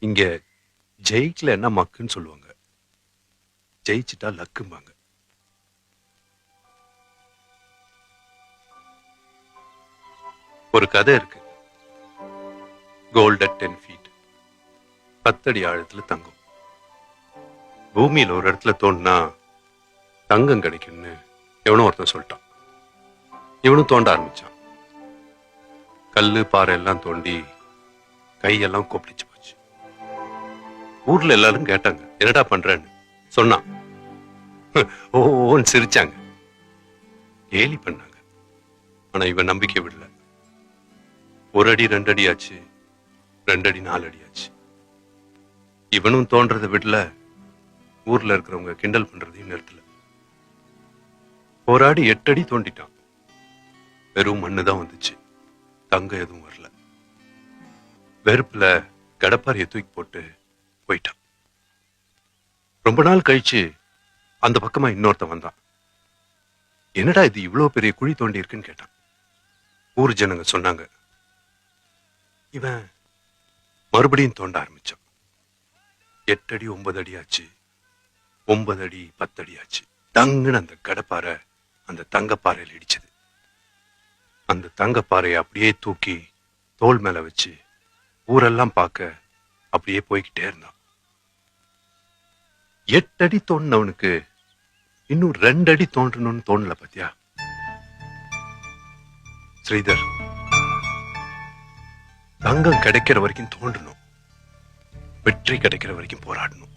இங்க ஜெயிக்கல என்ன மக்குன்னு சொல்லுவாங்க, ஜெயிச்சிட்டா லக்கும்பாங்க. ஒரு கதை இருக்கு. கோல்ட் அட் 10 feet, 10 அடி ஆழத்துல தங்கம். பூமியில ஒரு இடத்துல தோண்டினா தங்கம் கிடைக்கும்னு எவனோ ஒருத்தன் சொல்லிட்டான். இவனும் தோண்ட ஆரம்பிச்சான். கல்லு பாறை எல்லாம் தோண்டி கையெல்லாம் கொப்பளிச்சு போச்சு. ஊர்ல எல்லாரும் கேட்டாங்க, என்னடா பண்றேன்னு. சொன்னான். ஓன்னு சிரிச்சாங்க, கேலி பண்ணாங்க. ஆனா இவன் நம்பிக்கை விடல. 1 அடி 2 அடி ஆச்சு, 2 அடி 4 அடி ஆச்சு. இவனும் தோன்றதை விடல, ஊர்ல இருக்கிறவங்க கிண்டல் பண்றதையும் நிறுத்தல. போராடி 8 அடி தோண்டிட்டான். வெறும் மண்ணு தான் வந்துச்சு, தங்கம் எதுவும் வரல. வெறுப்புல கடப்பாறையை தூக்கி போட்டு போயிட்டான். ரொம்ப நாள் கழிச்சு அந்த பக்கமா இன்னொருத்தன் வந்தான். என்னடா இது இவ்வளவு பெரிய குழி தோண்டி இருக்குன்னு கேட்டான். ஊர் ஜனங்க சொன்னாங்க, இவன் மறுபடியும் தோண்ட ஆரம்பிச்சான். 8 அடி 9 அடி ஆச்சு, 9 அடி 10 அடி ஆச்சு. தங்குன்னு அந்த கடப்பாறை அந்த தங்கப்பாறையில் இடிச்சது. அந்த தங்கப்பாறையை அப்படியே தூக்கி தோல் மேல வச்சு ஊரெல்லாம் பார்க்க அப்படியே போய்கிட்டே இருந்தான். 8 அடி தோண்டினவனுக்கு இன்னும் 2 அடி தோன்றணும்னு தோணல பாத்தியா ஸ்ரீதர்? தங்கம் கிடைக்கிற வரைக்கும் தோண்டணும், வெற்றி கிடைக்கிற வரைக்கும் போராடணும்.